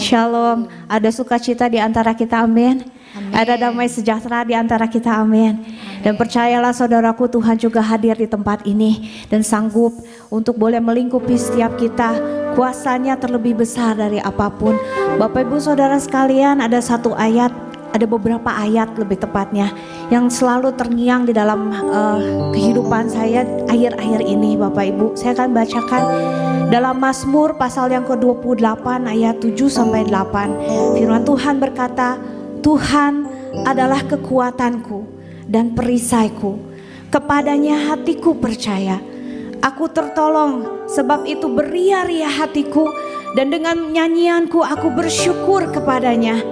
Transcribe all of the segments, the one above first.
Shalom, ada sukacita di antara kita, amin. Ada damai sejahtera di antara kita, amin. Dan percayalah saudaraku, Tuhan juga hadir di tempat ini dan sanggup untuk boleh melingkupi setiap kita. Kuasanya terlebih besar dari apapun. Bapak Ibu Saudara sekalian, ada satu ayat, ada beberapa ayat lebih tepatnya yang selalu terngiang di dalam kehidupan saya akhir-akhir ini. Bapak Ibu, saya akan bacakan dalam Mazmur pasal yang ke-28 ayat 7-8. Firman Tuhan berkata, Tuhan adalah kekuatanku dan perisaiku, kepadanya hatiku percaya. Aku tertolong, sebab itu beria-ria hatiku, dan dengan nyanyianku aku bersyukur kepadanya.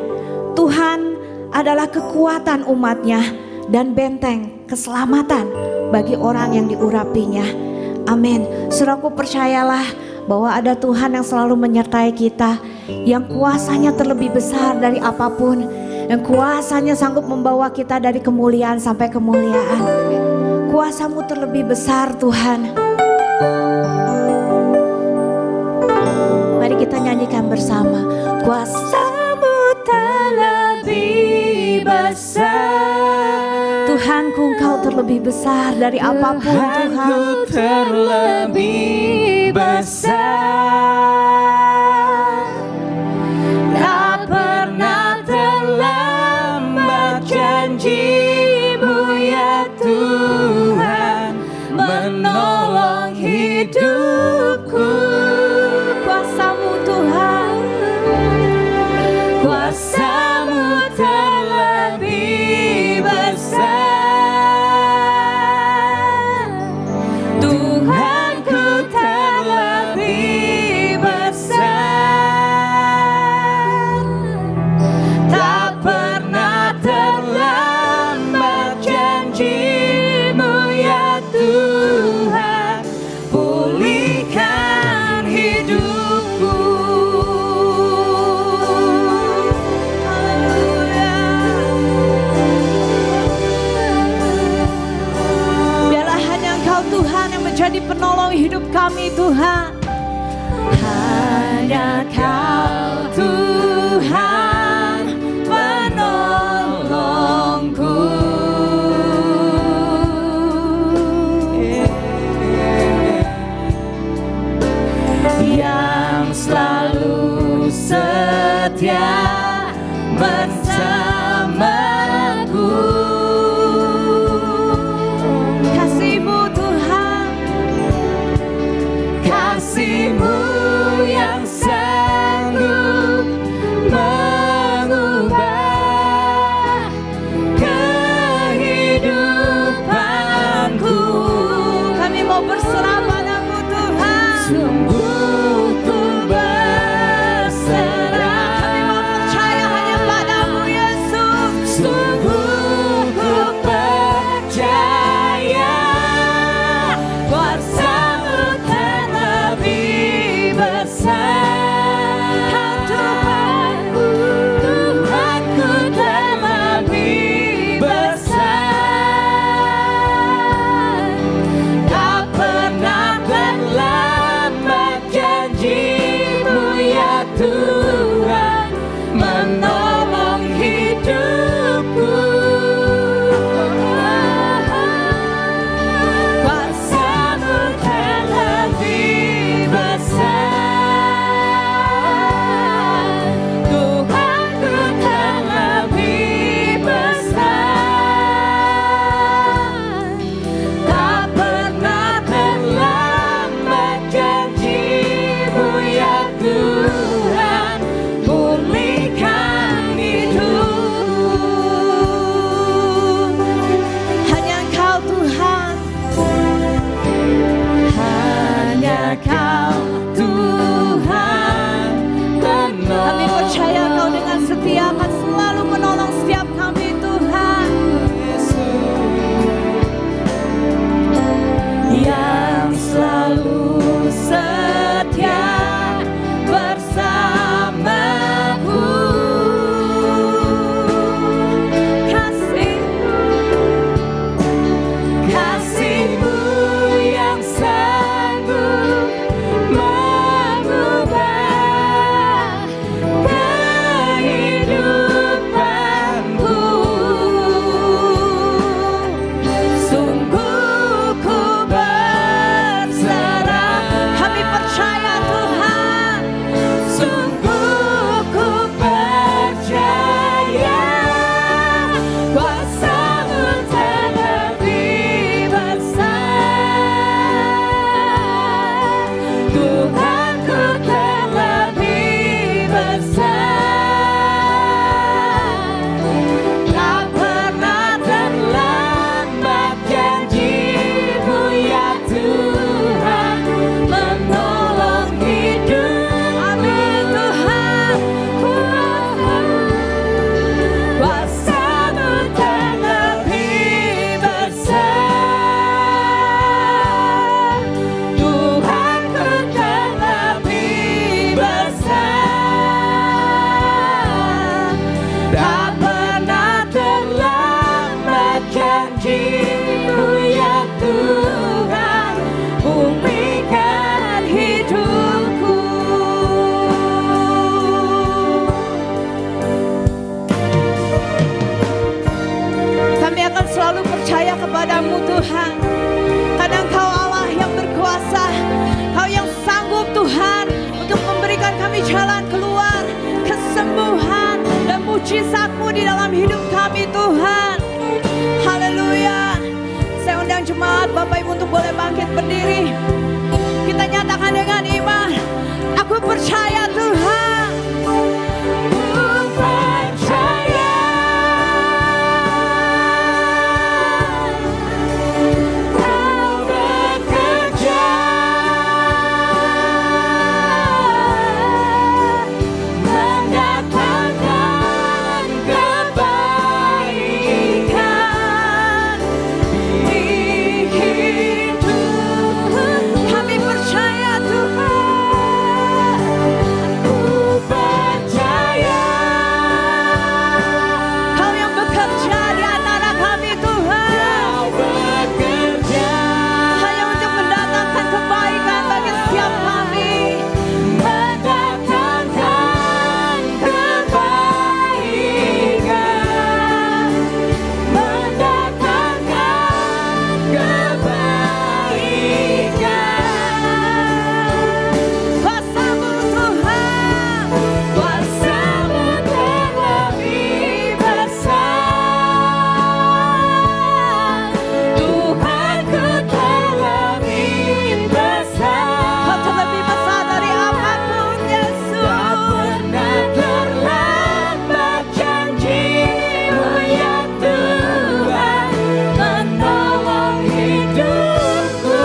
Tuhan adalah kekuatan umatnya dan benteng keselamatan bagi orang yang diurapinya. Amin. Saudaraku, percayalah bahwa ada Tuhan yang selalu menyertai kita, yang kuasanya terlebih besar dari apapun, yang kuasanya sanggup membawa kita dari kemuliaan sampai kemuliaan. Kuasamu terlebih besar, Tuhan. Mari kita nyanyikan bersama. Kuasamu terlebih besar, Tuhanku, Engkau terlebih besar dari apapun, Tuhan. Tuhanku terlebih besar, tak pernah terlambat janji-Mu ya Tuhan, menolong hidupku. Kuasamu, Tuhan, Kuasamu terlebih besar, Tuhanku terlebih besar, tak pernah terlambat janji-Mu ya Tuhan, pulihkan hidupku. biarlah hanya Engkau Tuhan yang menjadi penolong hidup kami, Tuhan. Hanya Kau Tuhan penolongku, yang selalu setia bersamaku. Kasih-Mu, Tuhan, Kasih-Mu yang sanggup mujizat-Mu di dalam hidup kami Tuhan. Haleluya. Saya undang jemaat Bapak Ibu untuk boleh bangkit berdiri. Kita nyatakan dengan iman, aku percaya Tuhan. Ku percaya Kau bekerja mendatangkan kebaikan di hidup. Kami percaya Tuhan. Ku percaya Kau yang bekerja di antara kami Tuhan, Kau bekerja hanya untuk mendatangkan kebaikan bagi setiap kami. mendatangkan kebaikan, mendatangkan kebaikan. Kuasa-Mu Tuhan, Kuasa-Mu terlebih besar, Tuhanku terlebih besar. Kau terlebih besar dari apapun Yesus. Tak pernah terlambat janji-Mu ya Tuhan, menolong hidupku.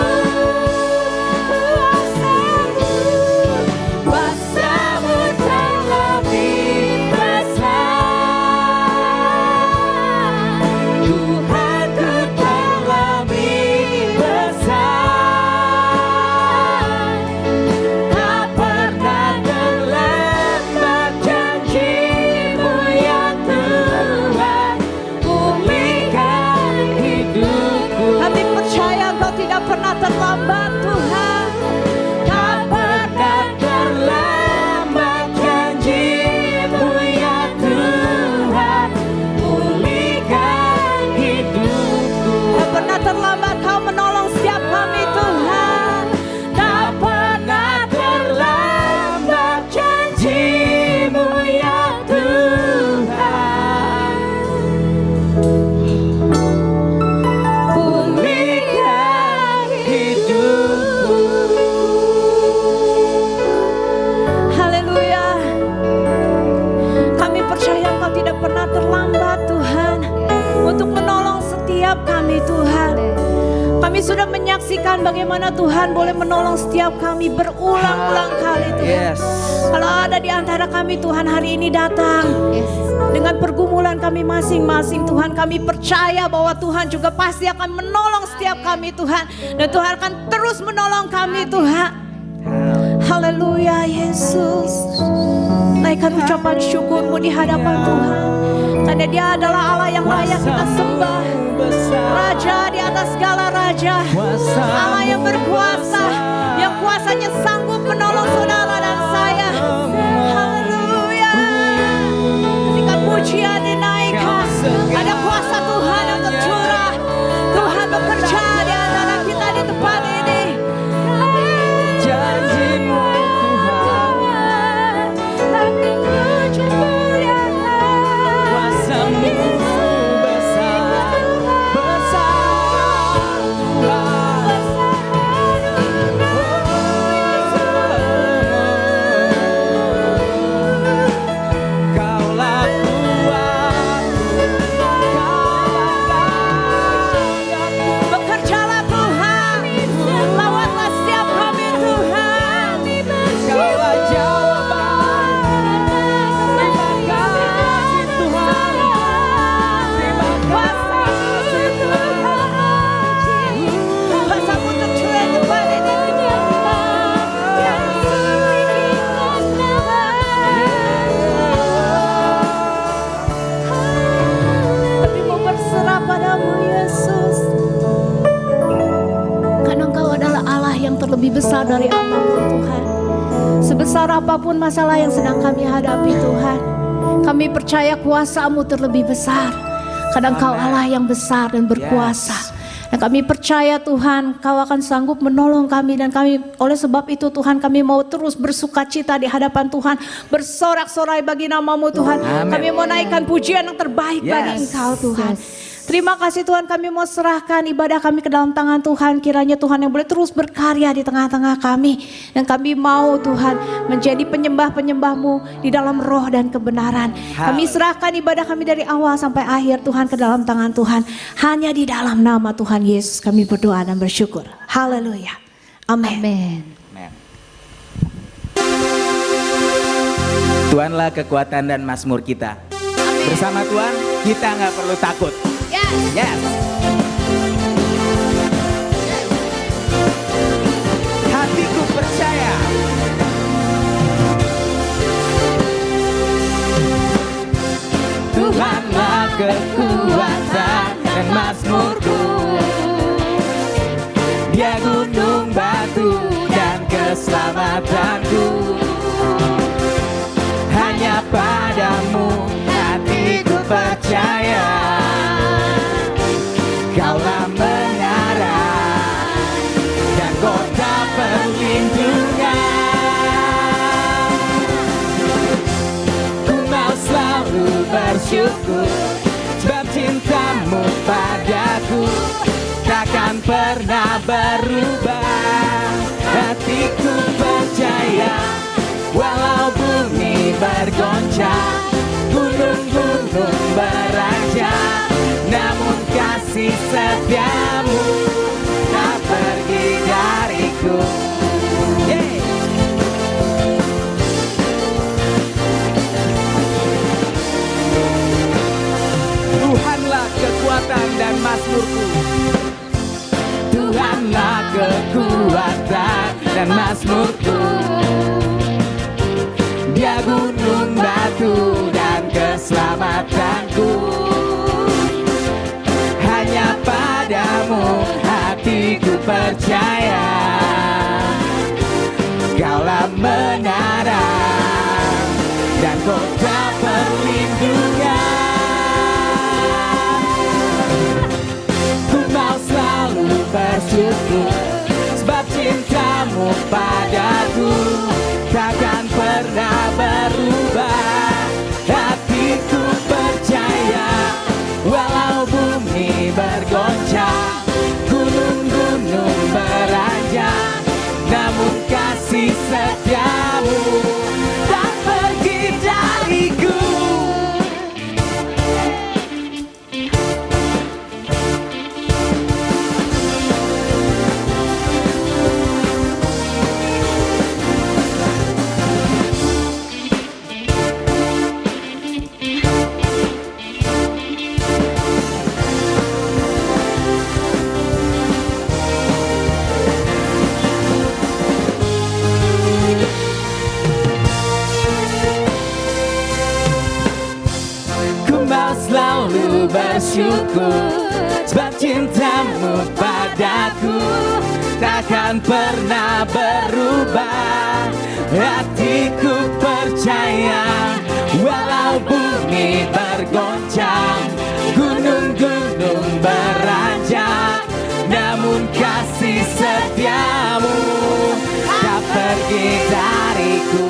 Kuasa-Mu terlebih besar, Tuhanku terlebih besar. Tak pernah terlambat janji-Mu ya Tuhan, pulihkan hidupku. Kami percaya Engkau tidak pernah terlambat Tuhan. Tak pernah terlambat janji-Mu ya Tuhan, pulihkan hidupku. Tak pernah terlambat Kau menolong setiap kami Tuhan. Tak pernah terlambat janji-Mu ya Tuhan, pulihkan hidupku. Haleluya. Kami percaya Engkau tidak pernah terlambat Tuhan untuk menolong setiap kami Tuhan. Kami sudah menyaksikan bagaimana Tuhan boleh menolong setiap kami berulang-ulang kali Tuhan. Kalau ada di antara kami Tuhan hari ini datang dengan pergumulan kami masing-masing Tuhan, kami percaya bahwa Tuhan juga pasti akan menolong setiap kami Tuhan. Dan Tuhan akan terus menolong kami Tuhan. Haleluya Yesus. Naikkan ucapan syukur-Mu di hadapan Tuhan, karena Dia adalah Allah yang layak kita sembah. Raja di atas segala raja, Allah yang berkuasa, yang kuasanya sanggup menolong saudara dan saya. Haleluya. Ketika pujian dinaikkan, ada kuasa Tuhan yang tercurah. Tuhan bekerja di antara kita di tempat ini. Janji-Mu Tuhan, Kami puji muliakan. kuasa-Mu besar, besar Tuhan. Kaulah kuatku, Kaulah rajaku. Bekerjalah Tuhan, lawatlah setiap kami Tuhan. Kaulah jawaban. Terima kasih Tuhan, terima kasih Tuhan. Kuasa-Mu tercurah di tempat ini. Kami mau berserah pada-Mu Yesus, karena Engkau adalah Allah yang terlebih besar dari apapun Tuhan. Sebesar apapun masalah yang sedang kami hadapi Tuhan, kami percaya kuasa-Mu terlebih besar, karena Engkau Allah yang besar dan berkuasa. Dan kami percaya Tuhan, Kau akan sanggup menolong kami, dan kami oleh sebab itu Tuhan, kami mau terus bersuka cita di hadapan Tuhan, bersorak-sorai bagi nama-Mu Tuhan. Amin. Kami mau naikkan pujian yang terbaik bagi Yes. Engkau Tuhan. Terima kasih Tuhan, kami mau serahkan ibadah kami ke dalam tangan Tuhan. Kiranya Tuhan yang boleh terus berkarya di tengah-tengah kami. Dan kami mau Tuhan menjadi penyembah-penyembah-Mu di dalam roh dan kebenaran. Kami serahkan ibadah kami dari awal sampai akhir Tuhan ke dalam tangan Tuhan. Hanya di dalam nama Tuhan Yesus kami berdoa dan bersyukur. Haleluya. Amin. Amin. Amen. Tuhanlah kekuatan dan mazmur kita. Bersama Tuhan kita nggak perlu takut. Yes. Hatiku percaya. Tuhanlah kekuatan dan mazmurku. Dia gunung batu dan keselamatanku. Hanya padamu hatiku percaya. Kaulah menara dan kota perlindungan. Ku mau selalu bersyukur sebab cintamu padaku takkan pernah berubah. Hatiku percaya walau bumi bergoncang, gunung-gunung beranjak, namun kasih setiamu tak pergi dariku. Yeah. Tuhanlah kekuatan dan mazmurku. Tuhanlah kekuatan dan mazmurku. Dia gunung batu dan keselamatanku. Hanya padamu hatiku percaya. Kaulah menara dan kota perlindungan. Ku mau selalu bersyukur sebab cintamu padaku takkan pernah berubah. Hatiku percaya walau bumi bergoncang, gunung-gunung beranjak, namun kasih setiamu tak pergi dariku. Selalu bersyukur sebab cintamu padaku takkan pernah berubah. Hatiku percaya walau bumi bergoncang, gunung-gunung beranjak, namun kasih setiamu tak pergi dariku.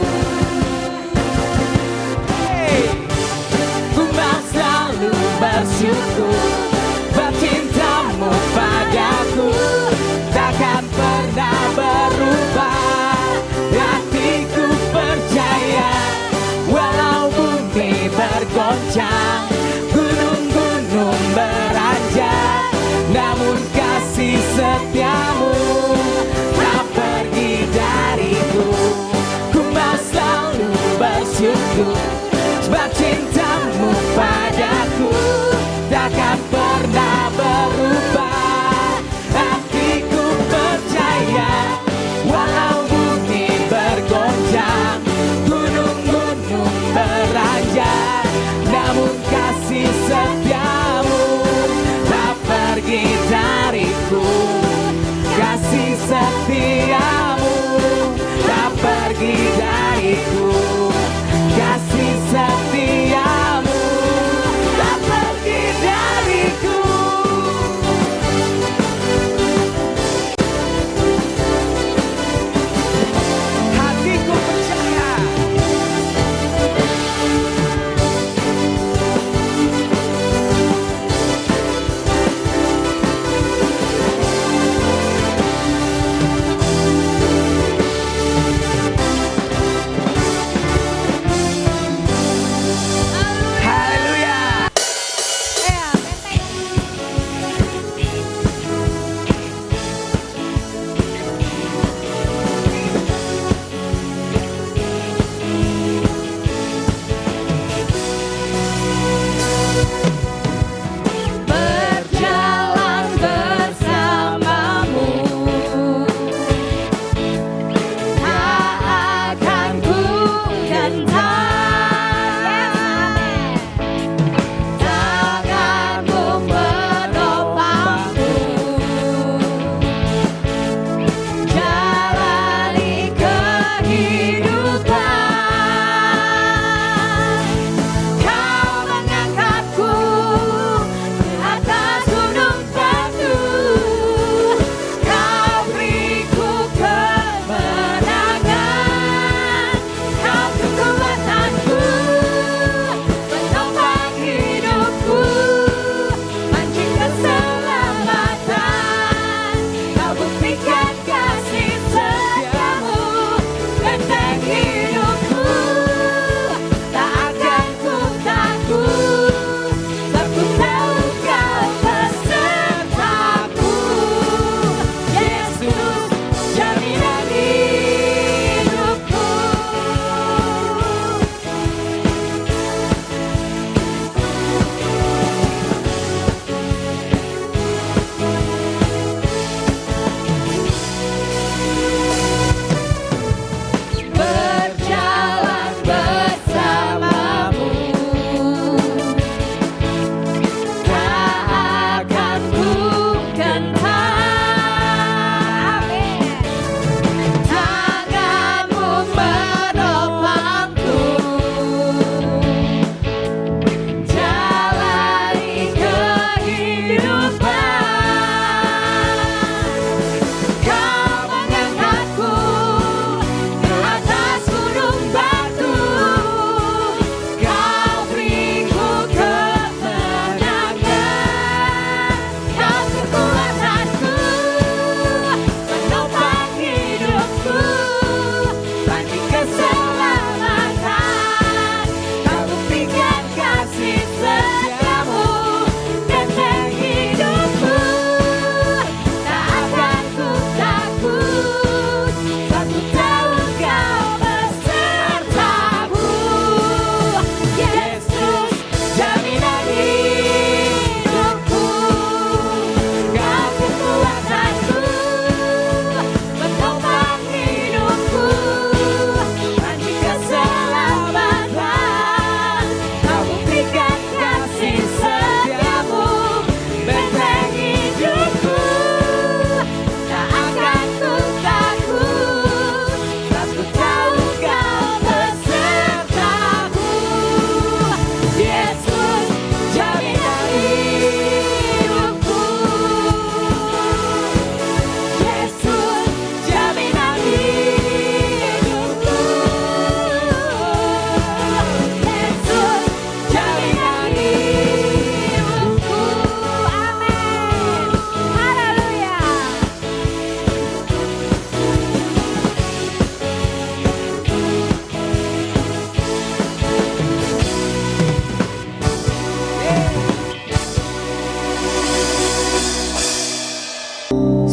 Bersyukur sebab cintamu padaku takkan pernah berubah. Hatiku percaya walau bumi bergoncang, gunung-gunung beranjak, namun kasih setiamu tak pergi dariku. Ku mau selalu bersyukur sebab cintamu padaku takkan pernah berubah. Hatiku percaya walau bumi bergoncang, gunung-gunung beranjak, namun kasih setiamu tak pergi dariku. Kasih setiamu tak pergi dariku. Kasih setiamu tak pergi dariku.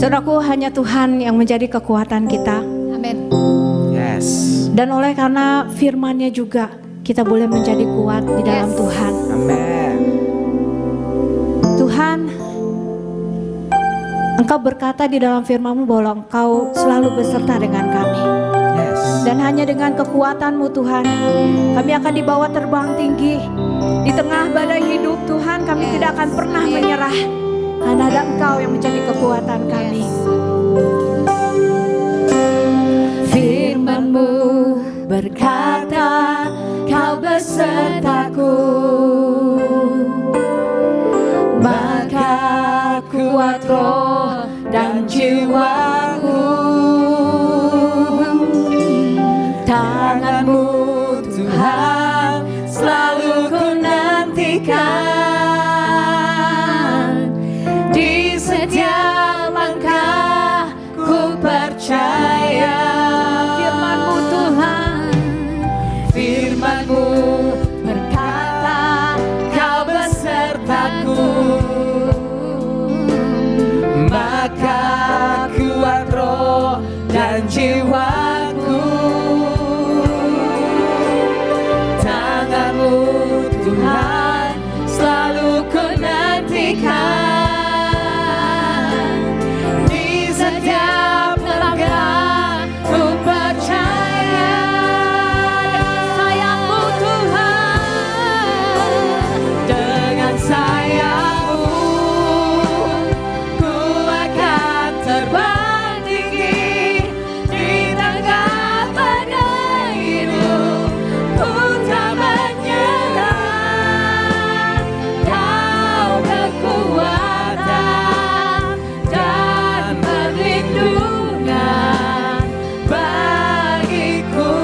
Saudaraku, hanya Tuhan yang menjadi kekuatan kita. Amin. Yes. Dan oleh karena firman-Nya juga kita boleh menjadi kuat di dalam Tuhan. Amin. Tuhan, Engkau berkata di dalam firman-Mu bahwa Engkau selalu beserta dengan kami. Yes. Dan hanya dengan kekuatan-Mu Tuhan, kami akan dibawa terbang tinggi. Di tengah badai hidup Tuhan, kami tidak akan pernah menyerah. Karena ada Engkau yang menjadi kekuatan kami. Firman-Mu berkata, Kau besertaku, maka kuat roh dan jiwaku. Tangan-Mu Tuhan selalu ku nantikan. Di setiap langkah ku percaya. Firman-Mu Tuhan, firman-Mu berkata, Kau besertaku, maka kuat roh dan jiwaku. Tangan-Mu Tuhan selalu ku nantikan. Di setiap langkah ku percaya. Sayang-Mu Tuhan, dengan sayang-Mu ku akan terbang tinggi. Di tengah badai hidup ku tak menyerah. Kau kekuatan dan perlindungan bagiku,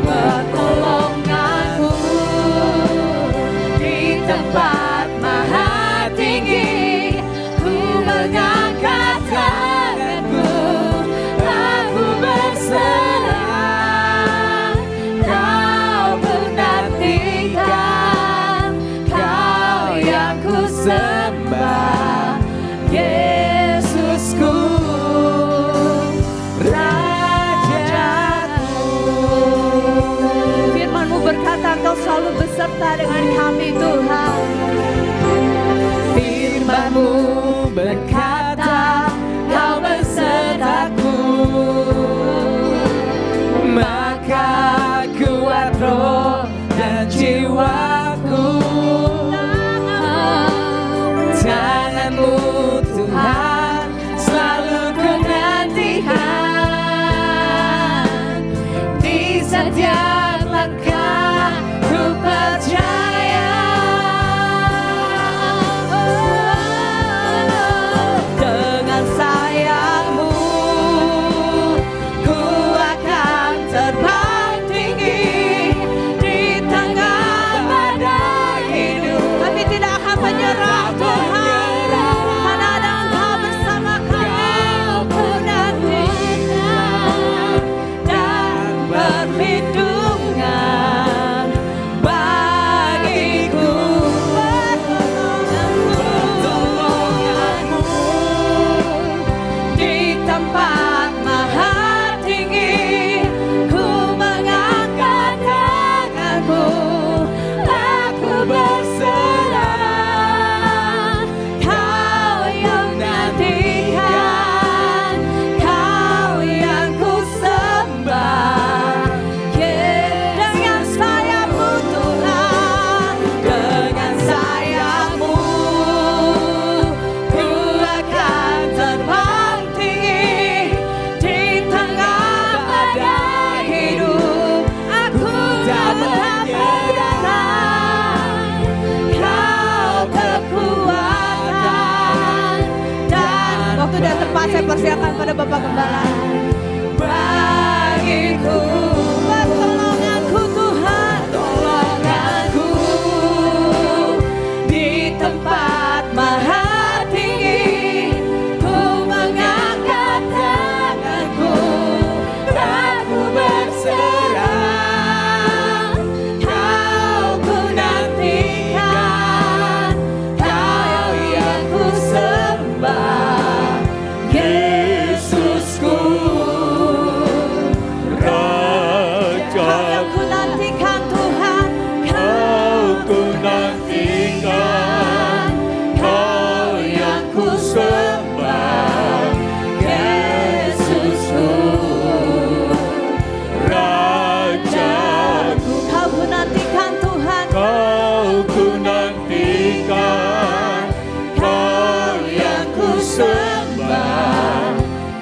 pertolonganku di tempat maha tinggi. Ku mengangkat tanganku, aku berserah. Kau menantikan, Kau yang ku sembah, Yesusku, Rajaku. Firman-Mu berkata, Engkau selalu beserta dengan kami Tuhan. Firman-Mu berkata, Kau besertaku, maka kuat roh dan jiwaku. Tangan-Mu Tuhan selalu ku nantikan. Di setiap langkah ku percaya. Dengan sayang-Mu ku akan terbang tinggi. Di tengah badai hidup kami tidak akan menyerah Tuhan, karena ada Engkau bersama kami. Ku nantikan dan perlindungan bagiku, pertolonganmu di tempat maha tinggi. Ku mengangkat tanganku, aku berserah. Kau yang nantikan, Kau yang ku sembah. Dengan sayang-Mu Tuhan, dengan sayang-Mu ku akan terbang tinggi. Di tengah badai hidup aku tak menyerah. Kau kekuatan dan waktu dan tempat saya persilakan pada Bapak Gembala. Bagiku, pertolonganku Tuhan, tolonganku di tempat maha tinggi. Ku mengangkat tanganku, aku berserah. Kau ku nantikan, Kau yang ku sembah.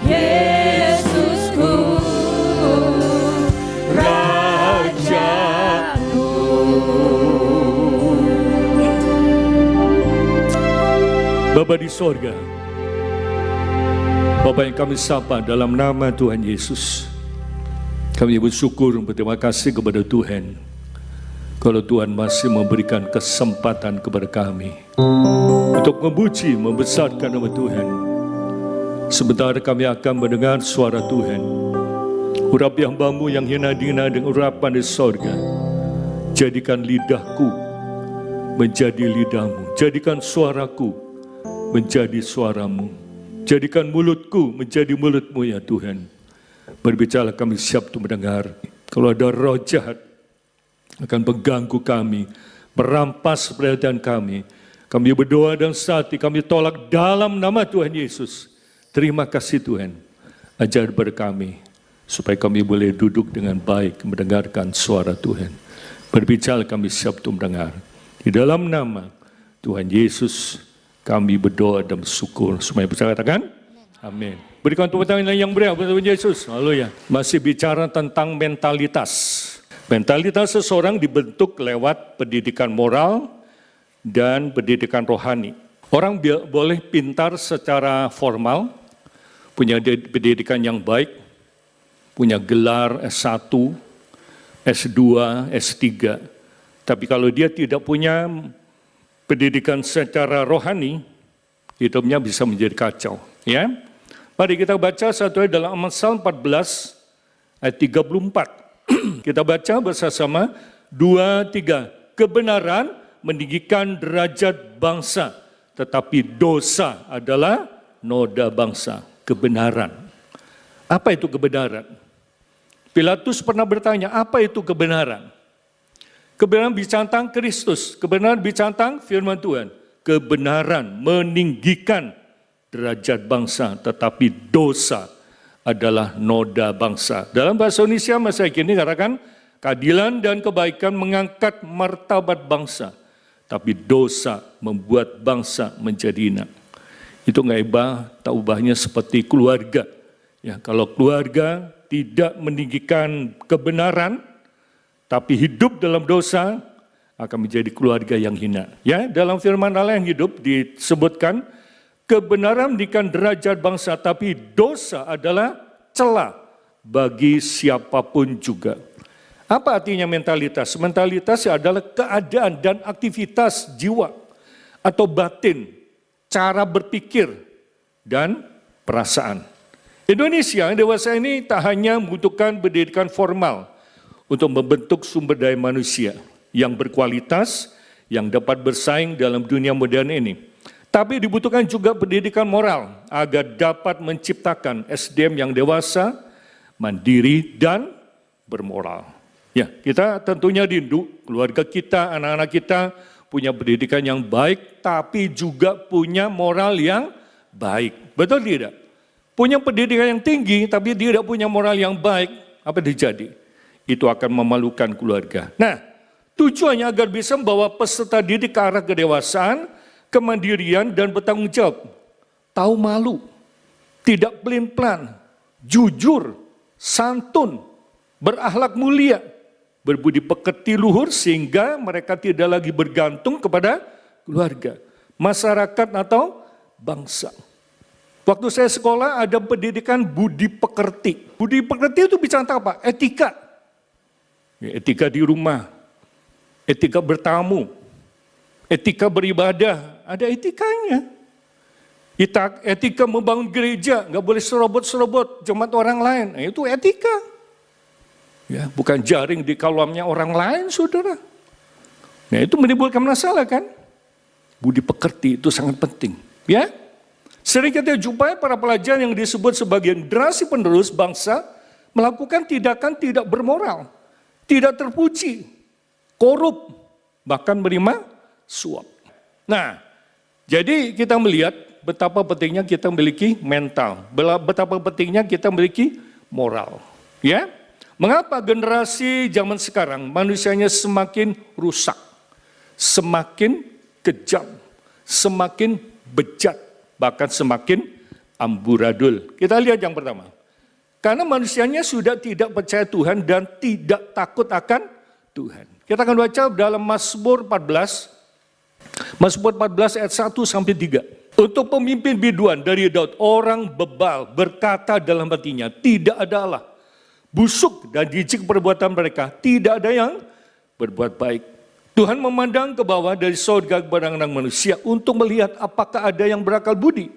Yesusku, Rajaku. Bapa di sorga, Bapa yang kami sapa dalam nama Tuhan Yesus, kami bersyukur, berterima kasih kepada Tuhan kalau Tuhan masih memberikan kesempatan kepada kami untuk memuji, membesarkan nama Tuhan. Sebentar kami akan mendengar suara Tuhan. Urapi hamba-Mu yang hina-dina dengan urapan di sorga. Jadikan lidahku menjadi lidahmu, jadikan suaraku menjadi suaramu, jadikan mulutku menjadi mulutmu ya Tuhan. Berbicara kami siap untuk mendengar. Kalau ada roh jahat akan mengganggu kami, merampas perhatian kami berdoa dan saat ini kami tolak dalam nama Tuhan Yesus. Terima kasih Tuhan, ajar kepada kami supaya kami boleh duduk dengan baik mendengarkan suara Tuhan. Berbicara kami siap untuk mendengar. Di dalam nama Tuhan Yesus kami berdoa dan bersyukur. Semua yang percaya katakan amin. Berikan tepuk tangan yang meriah kepada Tuhan Yesus. Haleluya. Masih bicara tentang mentalitas. Mentalitas seseorang dibentuk lewat pendidikan moral dan pendidikan rohani. Orang boleh pintar secara formal, punya pendidikan yang baik, punya gelar S1, S2, S3. Tapi kalau dia tidak punya pendidikan secara rohani, hidupnya bisa menjadi kacau. Ya, mari kita baca satu ayat dalam Amsal 14 ayat 34. Kita baca bersama-sama 2, 3. Kebenaran meninggikan derajat bangsa, tetapi dosa adalah noda bangsa. Kebenaran. Apa itu kebenaran? Pilatus pernah bertanya, apa itu kebenaran? Kebenaran bicara tentang Kristus, kebenaran bicara tentang firman Tuhan. Kebenaran meninggikan derajat bangsa, tetapi dosa adalah noda bangsa. Dalam bahasa Indonesia masa kini katakan, keadilan dan kebaikan mengangkat martabat bangsa, tapi dosa membuat bangsa menjadi hina. Itu nggak tak ubahnya seperti keluarga. Ya, kalau keluarga tidak meninggikan kebenaran, tapi hidup dalam dosa, akan menjadi keluarga yang hina. Ya, dalam firman Allah yang hidup disebutkan, kebenaran meninggikan derajat bangsa, tapi dosa adalah celah bagi siapapun juga. Apa artinya mentalitas? Mentalitas adalah keadaan dan aktivitas jiwa atau batin, cara berpikir dan perasaan. Indonesia yang dewasa ini tak hanya membutuhkan pendidikan formal untuk membentuk sumber daya manusia yang berkualitas, yang dapat bersaing dalam dunia modern ini. Tapi dibutuhkan juga pendidikan moral agar dapat menciptakan SDM yang dewasa, mandiri, dan bermoral. Ya, kita tentunya rindu keluarga kita, anak-anak kita punya pendidikan yang baik, tapi juga punya moral yang baik. Betul tidak? Punya pendidikan yang tinggi, tapi tidak punya moral yang baik, apa terjadi? Itu akan memalukan keluarga. Nah, tujuannya agar bisa membawa peserta didik ke arah kedewasaan, kemandirian dan bertanggung jawab, tahu malu, tidak pelin-pelan, jujur, santun, berakhlak mulia, berbudi pekerti luhur sehingga mereka tidak lagi bergantung kepada keluarga, masyarakat atau bangsa. Waktu saya sekolah ada pendidikan budi pekerti. Budi pekerti itu bicara tentang apa? Etika. Etika di rumah, etika bertamu, etika beribadah, ada etikanya. Etika membangun gereja, nggak boleh serobot-serobot jemaat orang lain. Nah, itu etika. Ya, bukan jaring di kolamnya orang lain, saudara. Nah, itu menimbulkan masalah kan? Budi pekerti itu sangat penting. Ya, sering kita jumpai para pelajar yang disebut sebagai generasi penerus bangsa melakukan tindakan tidak bermoral, tidak terpuji, korup, bahkan menerima suap. Nah, jadi kita melihat betapa pentingnya kita memiliki mental, betapa pentingnya kita memiliki moral. Ya, mengapa generasi zaman sekarang manusianya semakin rusak, semakin kejam, semakin bejat, bahkan semakin amburadul. Kita lihat yang pertama. Karena manusianya sudah tidak percaya Tuhan dan tidak takut akan Tuhan. Kita akan baca dalam Mazmur 14. Mazmur 14 ayat 1 sampai 3. Untuk pemimpin biduan dari Daud, orang bebal berkata dalam hatinya, tidak ada Allah. Busuk dan jijik perbuatan mereka, tidak ada yang berbuat baik. Tuhan memandang ke bawah dari surga kepada anak manusia untuk melihat apakah ada yang berakal budi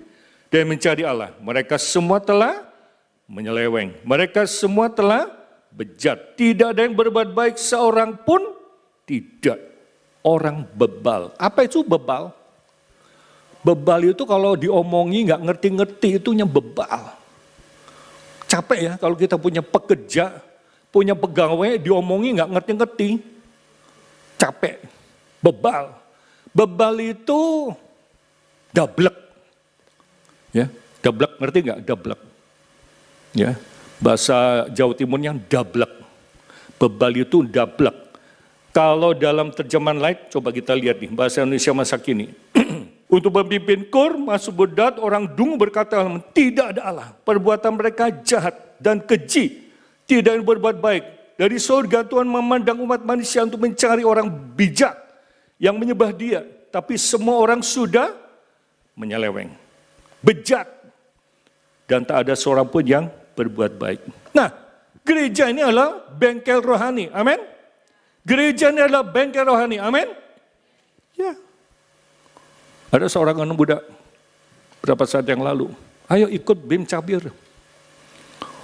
dan mencari Allah. Mereka semua telah menyeleweng. Mereka semua telah bejat. Tidak ada yang berbuat baik seorang pun tidak. Orang bebal. Apa itu bebal? Bebal itu kalau diomongi nggak ngerti-ngerti itunya bebal. Capek ya kalau kita punya pekerja, punya pegawai diomongi nggak ngerti-ngerti. Capek. Bebal. Bebal itu dablek. Ya, dablek ngerti nggak? Dablek. Ya, bahasa Jawa Timurnya dablek. Bebal itu dablek. Kalau dalam terjemahan lain, coba kita lihat nih, bahasa Indonesia masa kini. Untuk pemimpin Kur, Mazmur Daud, orang dungu berkata, tidak ada Allah. Perbuatan mereka jahat dan keji, tidak yang berbuat baik. Dari surga Tuhan memandang umat manusia untuk mencari orang bijak yang menyembah Dia. Tapi semua orang sudah menyeleweng, bejat, dan tak ada seorang pun yang berbuat baik. Nah, gereja ini adalah bengkel rohani, amin. Gereja ini adalah bengkel rohani, amin. Ya. Ada seorang anak muda beberapa saat yang lalu, ayo ikut BIM Cabir.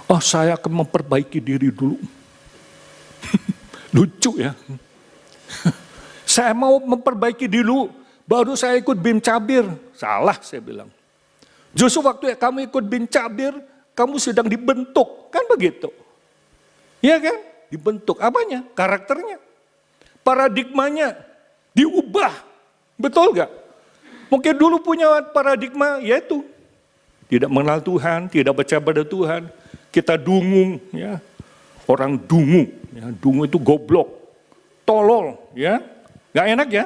Oh, saya akan memperbaiki diri dulu. Lucu ya. Saya mau memperbaiki dulu, baru saya ikut BIM Cabir. Salah saya bilang. Justru waktu kamu ikut BIM Cabir, kamu sedang dibentuk, kan begitu? Iya kan? Dibentuk. Apanya? Karakternya. Paradigmanya diubah. Betul gak? Mungkin dulu punya paradigma, yaitu tidak mengenal Tuhan, tidak percaya pada Tuhan. Kita dungu, ya. Orang dungu, ya. Dungu itu goblok, tolol, ya. Gak enak ya?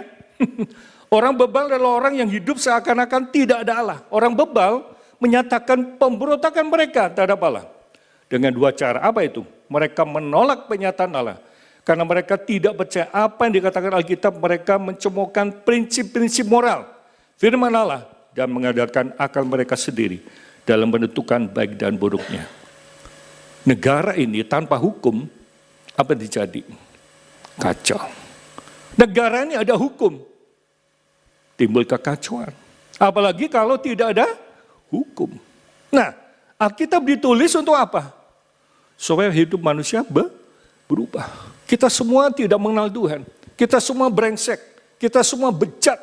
Orang bebal adalah orang yang hidup seakan-akan tidak ada Allah. Orang bebal menyatakan pemberontakan mereka terhadap Allah. Dengan dua cara, apa itu? Mereka menolak penyataan Allah. Karena mereka tidak percaya apa yang dikatakan Alkitab, mereka mencemoohkan prinsip-prinsip moral firman Allah dan mengadakan akal mereka sendiri dalam menentukan baik dan buruknya. Negara ini tanpa hukum, apa terjadi? Kacau. Negara ini ada hukum, timbul kekacauan. Apalagi kalau tidak ada hukum. Nah, Alkitab ditulis untuk apa? Supaya hidup manusia berubah. Kita semua tidak mengenal Tuhan. Kita semua brengsek. Kita semua bejat.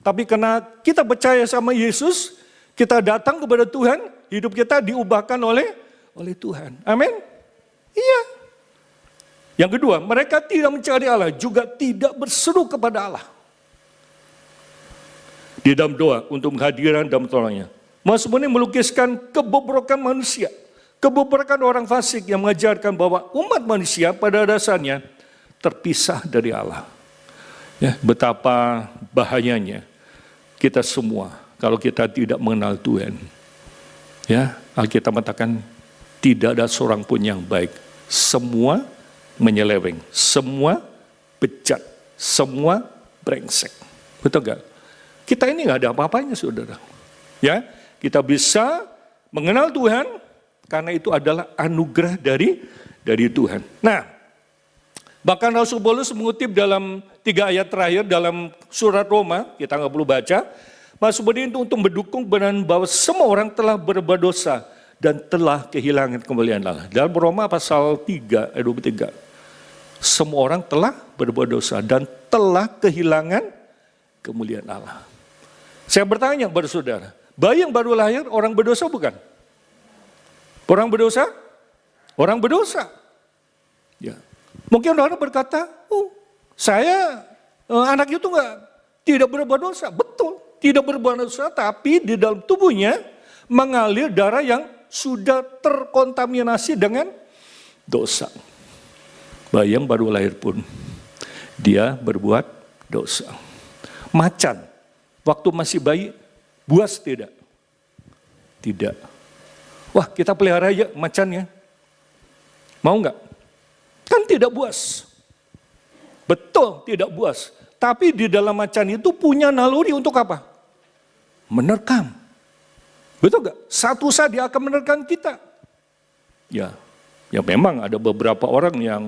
Tapi karena kita percaya sama Yesus, kita datang kepada Tuhan, hidup kita diubahkan oleh Tuhan. Amin? Iya. Yang kedua, mereka tidak mencari Allah, juga tidak berseru kepada Allah. Di dalam doa untuk kehadiran dan pertolongannya. Mazmur ini melukiskan kebobrokan manusia. Kebobrokan orang fasik yang mengajarkan bahwa umat manusia pada dasarnya terpisah dari Allah. Ya, betapa bahayanya kita semua kalau kita tidak mengenal Tuhan. Ya, Alkitab mengatakan tidak ada seorang pun yang baik. Semua menyeleweng, semua bejat, semua brengsek. Betul gak? Kita ini gak ada apa-apanya, saudara. Ya, kita bisa mengenal Tuhan karena itu adalah anugerah dari Tuhan. Nah, bahkan Rasul Paulus mengutip dalam 3 ayat terakhir dalam surat Roma, kita nggak perlu baca, Mazmur ini untuk mendukung kebenaran bahwa semua orang telah berbuat dosa dan telah kehilangan kemuliaan Allah. Dalam Roma pasal 3 ayat 23, semua orang telah berbuat dosa dan telah kehilangan kemuliaan Allah. Saya bertanya kepada saudara, bayi yang baru lahir orang berdosa bukan? Orang berdosa? Orang berdosa. Ya. Mungkin orang berkata, saya anak itu tidak berbuat dosa. Betul, tidak berbuat dosa, tapi di dalam tubuhnya mengalir darah yang sudah terkontaminasi dengan dosa. Bayi yang baru lahir pun, dia berbuat dosa. Macan, waktu masih bayi, buas tidak? Tidak. Wah, kita pelihara aja macannya. Mau nggak? Kan tidak puas. Betul, tidak puas. Tapi di dalam macan itu punya naluri untuk apa? Menerkam. Betul nggak? Satu saat dia akan menerkam kita. Ya memang ada beberapa orang yang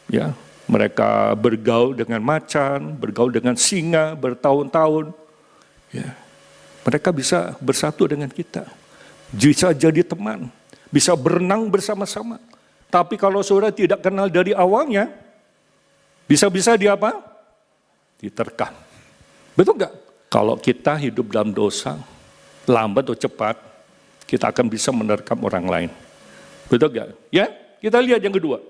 ya mereka bergaul dengan macan, bergaul dengan singa bertahun-tahun. Ya, mereka bisa bersatu dengan kita, bisa jadi teman, bisa berenang bersama-sama. Tapi kalau saudara tidak kenal dari awalnya, bisa-bisa dia apa? Diterkam. Betul nggak? Kalau kita hidup dalam dosa, lambat atau cepat, kita akan bisa menerkam orang lain. Betul nggak? Ya, kita lihat yang kedua.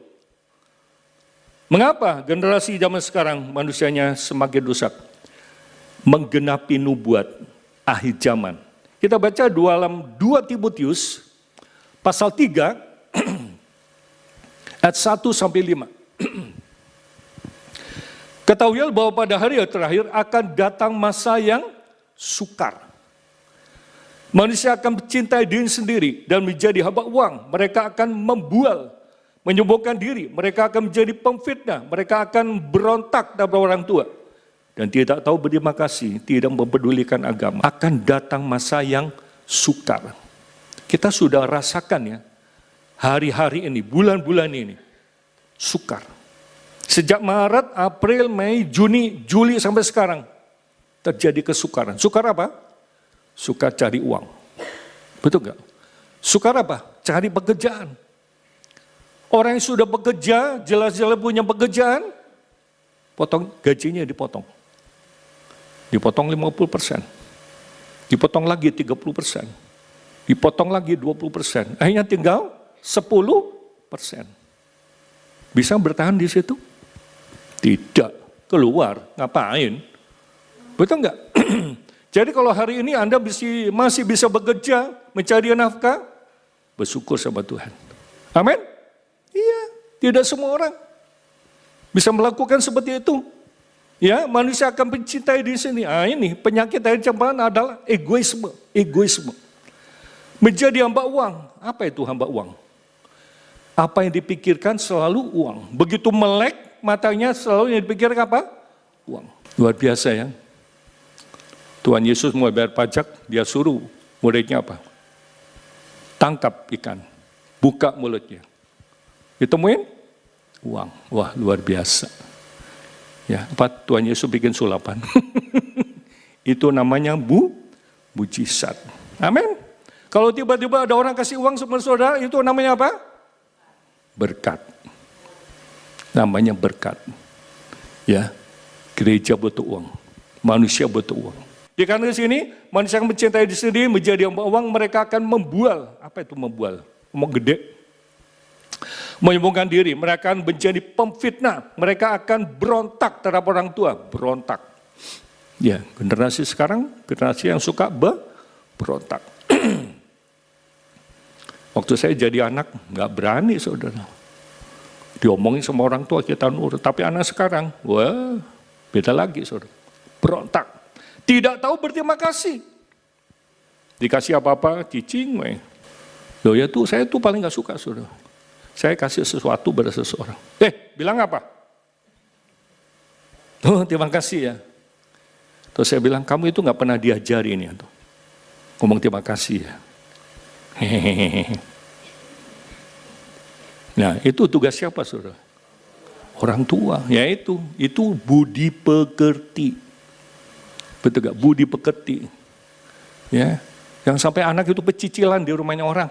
Mengapa generasi zaman sekarang manusianya semakin rusak? Menggenapi nubuat akhir zaman. Kita baca dalam 2 Timotius pasal 3 ayat 1 sampai 5. Ketahuilah bahwa pada hari yang terakhir akan datang masa yang sukar. Manusia akan mencintai diri sendiri dan menjadi hamba uang. Mereka akan membual, menyombongkan diri. Mereka akan menjadi pemfitnah. Mereka akan berontak kepada orang tua. Dan tidak tahu berterima kasih, tidak mempedulikan agama. Akan datang masa yang sukar. Kita sudah rasakan ya, hari-hari ini, bulan-bulan ini, sukar. Sejak Maret, April, Mei, Juni, Juli sampai sekarang, terjadi kesukaran. Sukar apa? Sukar cari uang. Betul nggak? Sukar apa? Cari pekerjaan. Orang yang sudah bekerja, jelas-jelas punya pekerjaan, potong gajinya dipotong. Dipotong 50%, dipotong lagi 30%, dipotong lagi 20%, akhirnya tinggal 10%. Bisa bertahan di situ? Tidak, keluar, ngapain? Betul enggak? Jadi kalau hari ini Anda masih bisa bekerja, mencari nafkah, bersyukur sama Tuhan. Amin? Iya, tidak semua orang bisa melakukan seperti itu. Ya, manusia akan mencintai di sini. Ini penyakit dari cemburuan adalah egoisme. Menjadi hamba uang. Apa itu hamba uang? Apa yang dipikirkan selalu uang. Begitu melek matanya selalu yang dipikirkan apa? Uang. Luar biasa ya. Tuhan Yesus mau bayar pajak, dia suruh muridnya apa? Tangkap ikan, buka mulutnya. Ditemuin? Uang. Wah, luar biasa. Ya, Tuhan Yesus bikin sulapan. Itu namanya mujizat. Amin. Kalau tiba-tiba ada orang kasih uang sama saudara, itu namanya apa? Berkat. Namanya berkat. Ya, gereja butuh uang. Manusia butuh uang. Di kanan sini, manusia yang mencintai diri sendiri, menjadi hamba uang, mereka akan membual. Apa itu membual? Ngomong gede. Menyombongkan diri, mereka akan menjadi pemfitnah, mereka akan berontak terhadap orang tua, berontak. Ya, generasi sekarang, generasi yang suka berontak. Waktu saya jadi anak, nggak berani saudara. Diomongin sama orang tua kita nurut, tapi anak sekarang, wah, beda lagi saudara. Berontak, tidak tahu berterima kasih. Dikasih apa-apa, cicing, loh ya tuh, saya tuh paling nggak suka saudara. Saya kasih sesuatu pada seseorang. Bilang apa? Oh, terima kasih ya. Terus saya bilang, kamu itu nggak pernah diajari ini. Ngomong terima kasih ya. Hehehe. Nah, itu tugas siapa, saudara? Orang tua, yaitu budi pekerti. Betul gak? Budi pekerti. Ya, yang sampai anak itu pecicilan di rumahnya orang.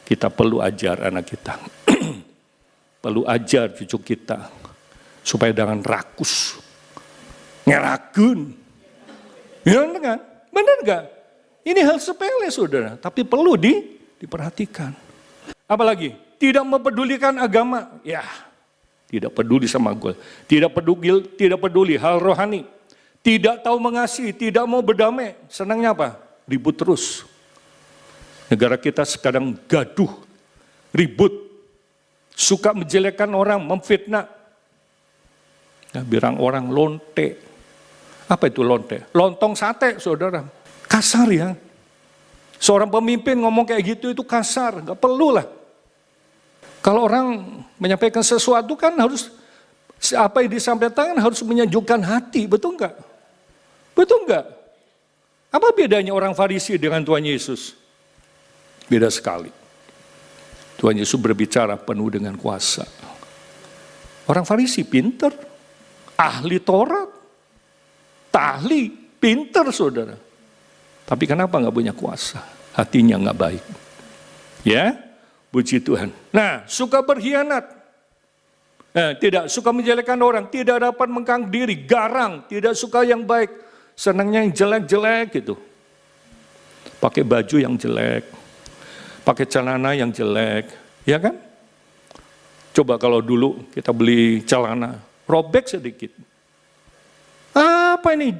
Kita perlu ajar anak kita. Perlu ajar cucu kita. Supaya jangan rakus. Ngeragun. Benar gak? Benar gak? Ini hal sepele saudara. Tapi perlu diperhatikan. Apalagi? Tidak mempedulikan agama. Ya, tidak peduli sama gue. Tidak peduli hal rohani. Tidak tahu mengasihi, tidak mau berdamai. Senangnya apa? Ribut terus. Negara kita sekarang gaduh, ribut, suka menjelekkan orang, memfitnah. Ya, bilang orang lonte. Apa itu lonte? Lontong sate, saudara. Kasar ya. Seorang pemimpin ngomong kayak gitu itu kasar, nggak perlu lah. Kalau orang menyampaikan sesuatu kan harus, apa yang disampaikan harus menyejukkan hati, betul nggak? Betul nggak? Apa bedanya orang Farisi dengan Tuhan Yesus? Beda sekali. Tuhan Yesus berbicara penuh dengan kuasa. Orang Farisi pinter, ahli Taurat, ahli, pinter saudara. Tapi kenapa nggak punya kuasa? Hatinya nggak baik. Ya, puji Tuhan. Nah, suka berkhianat. Tidak suka menjelekkan orang, tidak dapat mengkang diri, garang, tidak suka yang baik, senangnya yang jelek-jelek gitu. Pakai baju yang jelek, pakai celana yang jelek, ya kan? Coba kalau dulu kita beli celana, robek sedikit. Apa ini?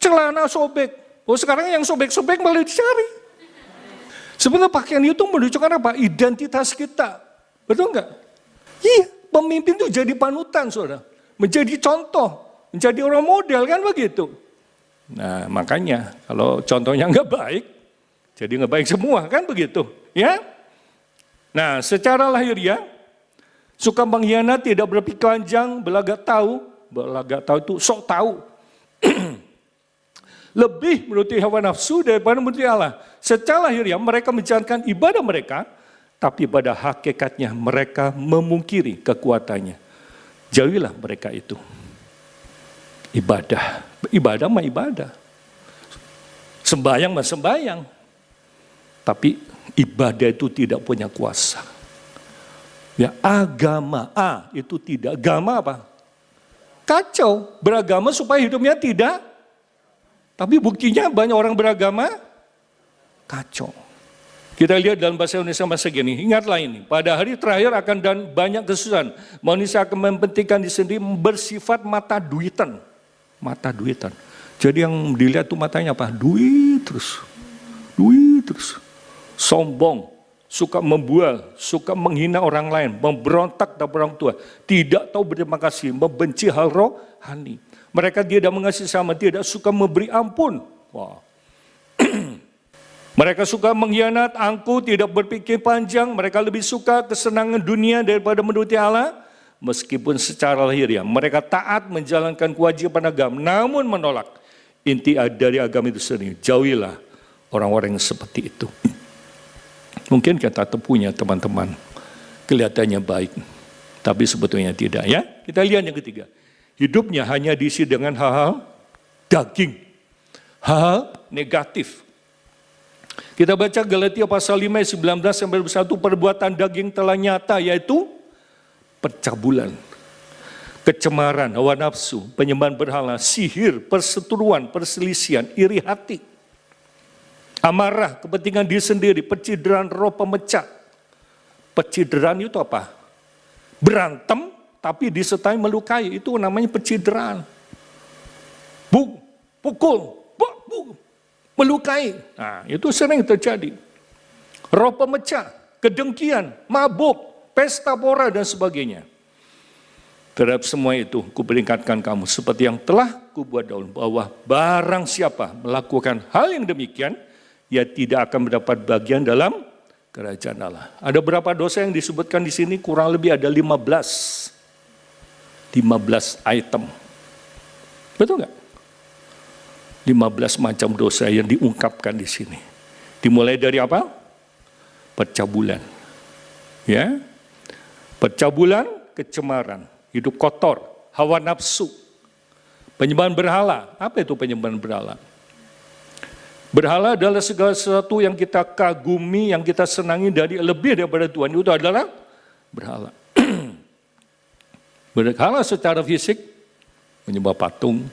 Celana sobek. Oh sekarang yang sobek-sobek malah dicari. Sebenarnya pakaian itu menunjukkan apa? Identitas kita. Betul nggak? Iya, pemimpin itu jadi panutan, saudara. Menjadi contoh, menjadi orang model, kan begitu. Nah makanya kalau contohnya nggak baik, jadi nggak baik semua, kan begitu. Ya. Nah secara lahiriah, suka mengkhianat, tidak berpikir panjang, belagak tahu itu sok tahu. Lebih menuruti hawa nafsu daripada menuruti Allah. Secara lahiriah mereka menjalankan ibadah mereka, tapi pada hakikatnya mereka memungkiri kekuatannya. Jauhilah mereka itu. Ibadah mah ibadah. Sembayang mah sembayang. Tapi ibadah itu tidak punya kuasa. Ya, agama itu tidak. Agama apa? Kacau. Beragama supaya hidupnya tidak. Tapi buktinya banyak orang beragama kacau. Kita lihat dalam bahasa Indonesia masa gini, ingatlah ini, pada hari terakhir akan dan banyak kesusahan. Manusia akan mementingkan diri sendiri, bersifat mata duitan. Mata duitan. Jadi yang dilihat tuh matanya apa? Duit terus. Sombong, suka membual, suka menghina orang lain, memberontak terhadap orang tua, tidak tahu berterima kasih, membenci hal rohani. Mereka tidak mengasihi sama, tidak suka memberi ampun. Wah. Mereka suka mengkhianat, angkuh, tidak berpikir panjang. Mereka lebih suka kesenangan dunia daripada menuruti Allah. Meskipun secara lahiriah mereka taat menjalankan kewajiban agama, namun menolak inti dari agama itu sendiri. Jauhilah orang-orang yang seperti itu. Mungkin kita punya teman-teman, kelihatannya baik, tapi sebetulnya tidak. Ya, kita lihat yang ketiga. Hidupnya hanya diisi dengan hal-hal daging, hal negatif. Kita baca Galatia pasal 5 ayat 19 sampai 21, perbuatan daging telah nyata, yaitu percabulan, kecemaran, hawa nafsu, penyembahan berhala, sihir, perseteruan, perselisihan, iri hati, amarah, kepentingan diri sendiri, pencideran roh pemecah. Pencideran itu apa? Berantem, tapi disertai melukai, itu namanya pencideraan. Pukul, melukai. Nah, itu sering terjadi. Roh pemecah, kedengkian, mabuk, pesta pora dan sebagainya. Terhadap semua itu, kuperingatkan kamu seperti yang telah kubuat dahulu, bahwa barang siapa melakukan hal yang demikian, ia tidak akan mendapat bagian dalam kerajaan Allah. Ada berapa dosa yang disebutkan di sini? Kurang lebih ada 15 item. Betul nggak? 15 macam dosa yang diungkapkan di sini. Dimulai dari apa? Percabulan. Ya. Percabulan, kecemaran, hidup kotor, hawa nafsu, penyembahan berhala. Apa itu penyembahan berhala? Berhala adalah segala sesuatu yang kita kagumi, yang kita senangi dari lebih daripada Tuhan. Itu adalah berhala. Berhala secara fisik, menyembah patung,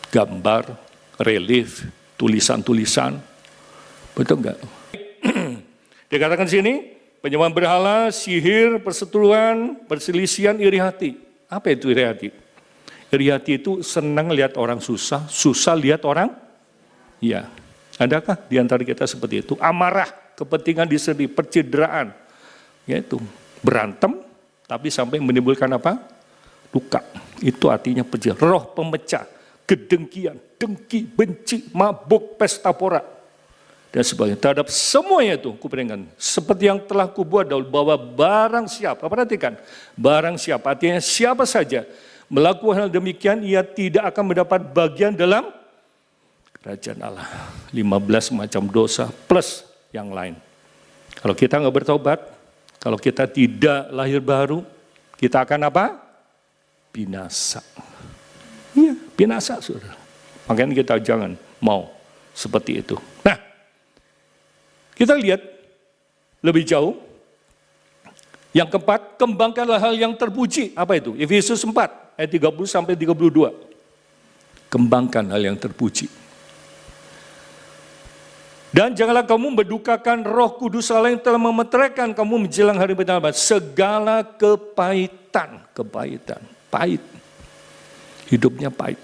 gambar, relief, tulisan-tulisan. Betul enggak? Dikatakan di sini, penyembahan berhala, sihir, perseteruan, perselisihan, iri hati. Apa itu iri hati? Iri hati itu senang lihat orang susah, susah lihat orang. Ya, adakah di antara kita seperti itu? Amarah, kepentingan diri sendiri, percideraan, yaitu berantem, tapi sampai menimbulkan apa? Luka. Itu artinya percideraan. Roh pemecah, kedengkian, dengki, benci, mabuk, pesta pora. dan sebagainya. Terhadap semuanya itu kuperingatkan, seperti yang telah kubuat dahulu, bahwa barang siapa, perhatikan, barang siapa, artinya siapa saja melakukan hal demikian, ia tidak akan mendapat bagian dalam kerajaan Allah. 15 macam dosa plus yang lain. Kalau kita nggak bertobat, kalau kita tidak lahir baru, kita akan apa? Binasa. Iya, binasa, saudara. Makanya kita jangan mau seperti itu. Nah, kita lihat lebih jauh. Yang keempat, kembangkanlah hal yang terpuji. Apa itu? Efesus 4 ayat 30 sampai 32. Kembangkan hal yang terpuji. Dan janganlah kamu mendukakan Roh Kudus Allah yang telah memeteraikan kamu menjelang hari pertama. Segala kepahitan, pahit. Hidupnya pahit.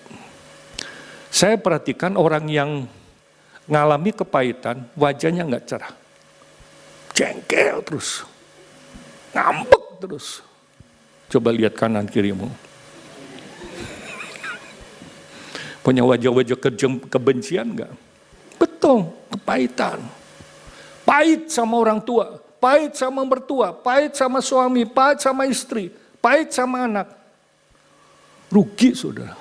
Saya perhatikan orang yang ngalami kepahitan, wajahnya nggak cerah. Jengkel terus. Ngambek terus. Coba lihat kanan kirimu. Punya wajah-wajah kebencian nggak? Betul, kepahitan. Pahit sama orang tua, pahit sama mertua, pahit sama suami, pahit sama istri, pahit sama anak. Rugi, saudara.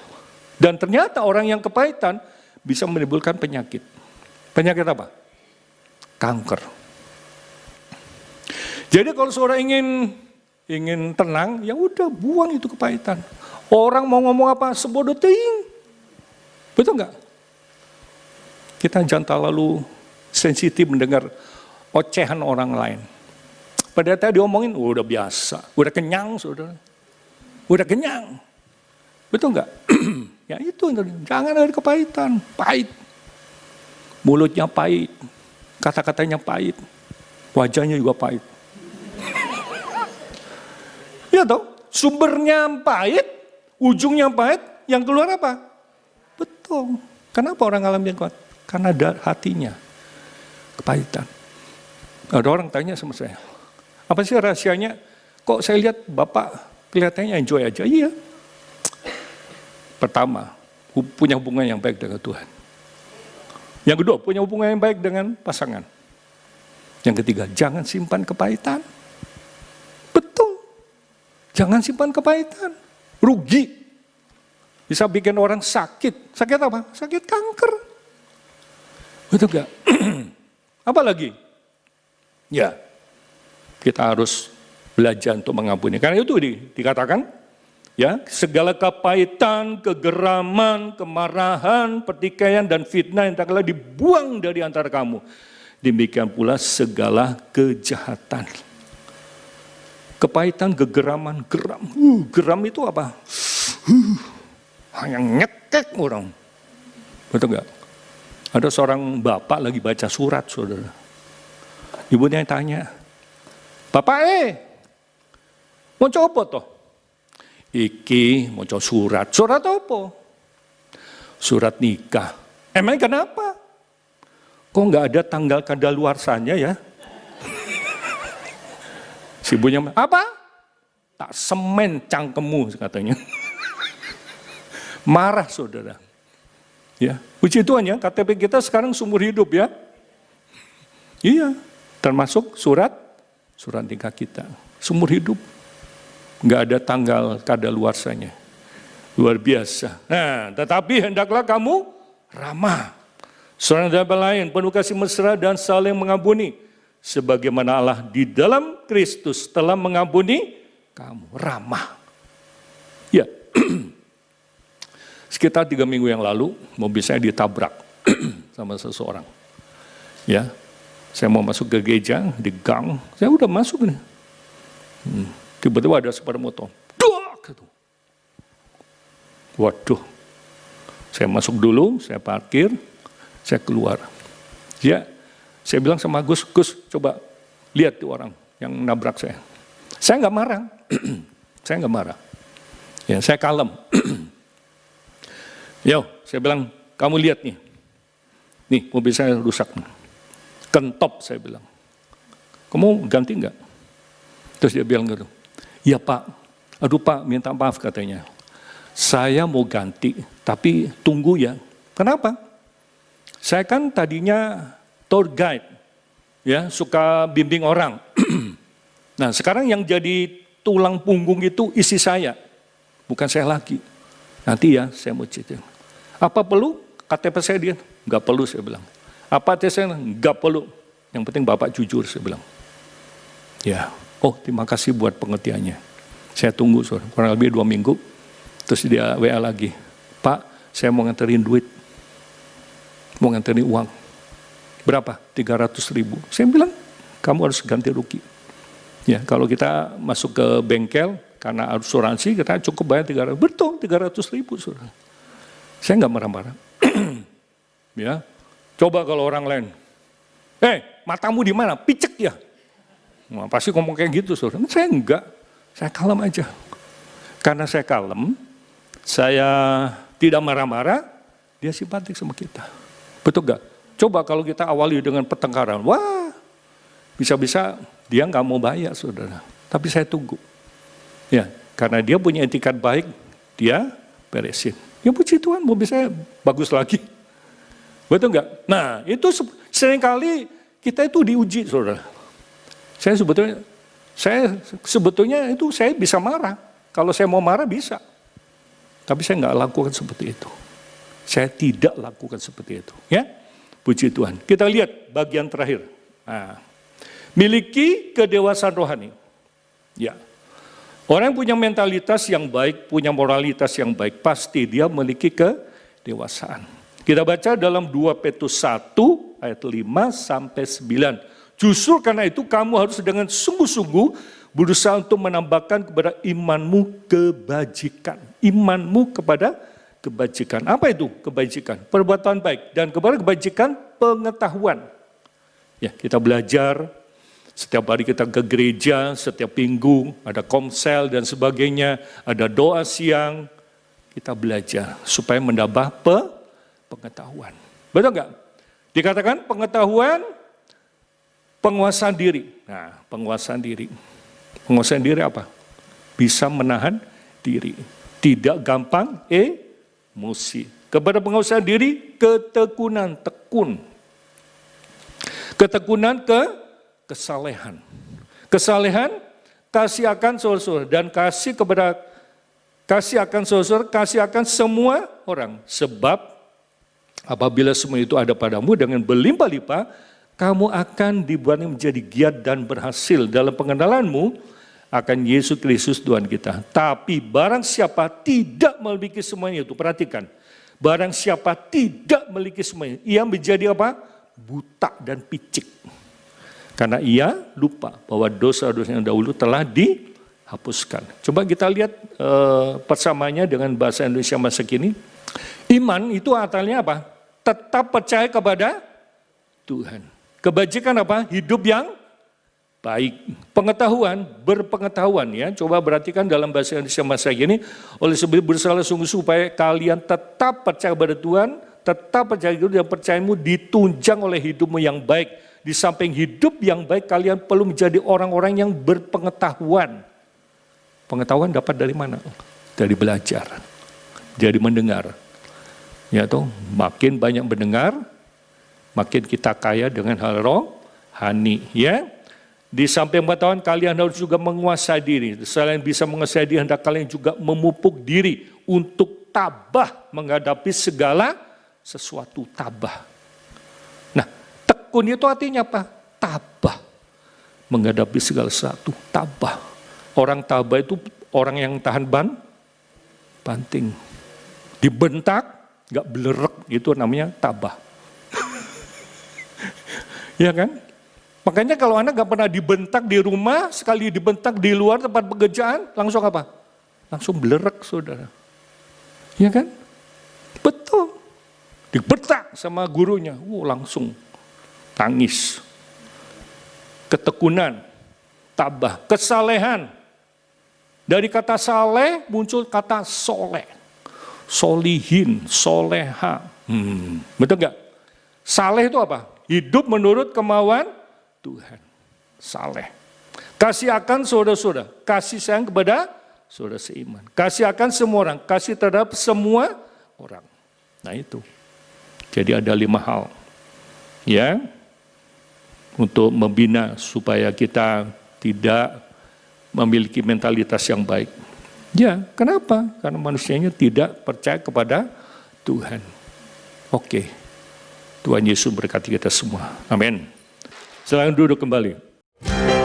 Dan ternyata orang yang kepahitan bisa menimbulkan penyakit. Penyakit apa? Kanker. Jadi kalau saudara ingin tenang, ya udah buang itu kepahitan. Orang mau ngomong apa, sebodoh teing. Betul nggak? Kita jangan terlalu sensitif mendengar ocehan orang lain. Pada tadi diomongin, udah biasa, udah kenyang, saudara. Udah kenyang. Betul nggak? Ya itu, jangan ada kepahitan, pahit. Mulutnya pahit, kata-katanya pahit, wajahnya juga pahit. Ya toh, sumbernya pahit, ujungnya pahit, yang keluar apa? Betul. Kenapa orang ngalamin kuat? Karena ada hatinya, kepahitan. Ada orang tanya sama saya, apa sih rahasianya? Kok saya lihat Bapak kelihatannya enjoy aja? Iya. Pertama, punya hubungan yang baik dengan Tuhan. Yang kedua, punya hubungan yang baik dengan pasangan. Yang ketiga, jangan simpan kepahitan. Betul. Jangan simpan kepahitan. Rugi. Bisa bikin orang sakit. Sakit apa? Sakit kanker. Betul gak? Apa lagi? Ya, kita harus belajar untuk mengampuni. Karena itu dikatakan, ya, segala kepahitan, kegeraman, kemarahan, pertikaian, dan fitnah yang tak kalah dibuang dari antara kamu. Demikian pula segala kejahatan. Kepahitan, kegeraman, geram. Geram itu apa? Yang nyekek orang. Betul gak? Ada seorang bapak lagi baca surat, saudara. Ibunya tanya, Bapak mau coba toh? Iki mau coba surat. Surat apa? Surat nikah. Emang kenapa? Kok nggak ada tanggal kadaluarsanya ya? Si ibunya, apa? Tak semen cangkemmu katanya. Marah, saudara. Ya, puji Tuhan ya, KTP kita sekarang seumur hidup ya. Iya, termasuk surat nikah kita. Seumur hidup. Nggak ada tanggal kadaluarsanya. Luar biasa. Nah, tetapi hendaklah kamu ramah. Seorang dengan lain, penuh kasih mesra dan saling mengampuni. Sebagaimana Allah di dalam Kristus telah mengampuni kamu. Ramah. Ya, sekitar 3 minggu yang lalu, mobil saya ditabrak sama seseorang. Ya, saya mau masuk ke gereja, di gang, saya udah masuk nih. Tiba-tiba ada sepeda motor. Gitu. Waduh, saya masuk dulu, saya parkir, saya keluar. Ya, saya bilang sama Gus, coba lihat tuh orang yang nabrak saya. Saya nggak marah, saya nggak marah. Ya, saya kalem. Yo, saya bilang, kamu lihat nih mobil saya rusak. Kentop, saya bilang. Kamu ganti nggak? Terus dia bilang gitu, iya Pak, aduh Pak, minta maaf katanya. Saya mau ganti, tapi tunggu ya. Kenapa? Saya kan tadinya tour guide, ya, suka bimbing orang. Nah, sekarang yang jadi tulang punggung itu isi saya, bukan saya lagi. Nanti ya, saya mau cerita. Apa perlu KTP saya dia? Enggak perlu, saya bilang. Apa tes saya? Enggak perlu. Yang penting Bapak jujur, saya bilang. Ya, oh terima kasih buat pengertiannya. Saya tunggu, saudara, kurang lebih 2 minggu. Terus dia WA lagi, Pak, saya mau nganterin duit. Mau nganterin uang. Berapa? 300.000. Saya bilang, kamu harus ganti rugi. Ya, kalau kita masuk ke bengkel, karena asuransi, kita cukup bayar 300. Betul, 300.000, saudara. Saya nggak marah-marah. Ya, coba kalau orang lain, matamu di mana? Picek ya. Nah, pasti ngomong kayak gitu, saudara. Saya enggak, saya kalem aja. Karena saya kalem, saya tidak marah-marah, dia simpatik sama kita. Betul nggak? Coba kalau kita awali dengan pertengkaran, wah, bisa-bisa dia nggak mau bayar, saudara. Tapi saya tunggu. Ya, karena dia punya etikat baik, dia beresin. Ya puji Tuhan, mobil saya bagus lagi. Betul nggak? Nah, itu seringkali kita itu diuji, saudara. Saya sebetulnya itu saya bisa marah. Kalau saya mau marah bisa. Tapi saya nggak lakukan seperti itu. Saya tidak lakukan seperti itu. Ya, puji Tuhan. Kita lihat bagian terakhir. Nah, miliki kedewasaan rohani. Ya, orang yang punya mentalitas yang baik, punya moralitas yang baik, pasti dia memiliki kedewasaan. Kita baca dalam 2 Petrus 1 ayat 5 sampai 9. Justru karena itu kamu harus dengan sungguh-sungguh berusaha untuk menambahkan kepada imanmu kebajikan. Imanmu kepada kebajikan. Apa itu kebajikan? Perbuatan baik. Dan kepada kebajikan pengetahuan. Ya, kita belajar. Setiap hari kita ke gereja, setiap minggu ada komsel dan sebagainya, ada doa siang, kita belajar supaya menambah pengetahuan. Betul nggak? Dikatakan pengetahuan, penguasaan diri. Nah, penguasaan diri. Penguasaan diri apa? Bisa menahan diri. Tidak gampang emosi. Kepada penguasaan diri, ketekunan, tekun. Ketekunan kesalehan. Kesalehan, kasih akan saudara-saudara, dan kasih akan saudara-saudara, kasih akan semua orang. Sebab apabila semua itu ada padamu dengan berlimpah-limpah, kamu akan dibuat menjadi giat dan berhasil dalam pengenalanmu akan Yesus Kristus Tuhan kita. Tapi barang siapa tidak memiliki semuanya itu, perhatikan. Barang siapa tidak memiliki semuanya, ia menjadi apa? Buta dan picik. Karena ia lupa bahwa dosa-dosanya dahulu telah dihapuskan. Coba kita lihat persamaannya dengan bahasa Indonesia masa kini. Iman itu artinya apa? Tetap percaya kepada Tuhan. Kebajikan apa? Hidup yang baik. Pengetahuan, berpengetahuan ya. Coba perhatikan dalam bahasa Indonesia masa kini. Oleh sebab berusaha sungguh supaya kalian tetap percaya kepada Tuhan, tetap percaya hidup dan percayamu ditunjang oleh hidupmu yang baik. Di samping hidup yang baik, kalian perlu menjadi orang-orang yang berpengetahuan. Pengetahuan dapat dari mana? Dari belajar, dari mendengar. Ya toh, makin banyak mendengar, makin kita kaya dengan hal rohani. Ya, di samping pengetahuan, kalian harus juga menguasai diri. Selain bisa menguasai diri, hendak kalian juga memupuk diri untuk tabah menghadapi segala sesuatu. Tabah. Tekun itu artinya apa? Tabah. Menghadapi segala sesuatu, tabah. Orang tabah itu orang yang tahan banting. Dibentak, gak belerek, itu namanya tabah. Ya kan? Makanya kalau anak gak pernah dibentak di rumah, sekali dibentak di luar tempat pekerjaan, langsung apa? Langsung belerek, saudara. Ya kan? Betul. Dibentak sama gurunya, langsung tangis. Ketekunan, tabah, kesalehan. Dari kata saleh muncul kata soleh. Solihin, soleha. Betul gak? Saleh itu apa? Hidup menurut kemauan Tuhan. Saleh. Kasih akan saudara-saudara. Kasih sayang kepada saudara seiman. Kasih akan semua orang. Kasih terhadap semua orang. Nah itu. Jadi ada 5 hal. Ya. untuk membina supaya kita tidak memiliki mentalitas yang baik. Ya, kenapa? Karena manusianya tidak percaya kepada Tuhan. Oke, Tuhan Yesus berkati kita semua. Amin. Silakan duduk kembali.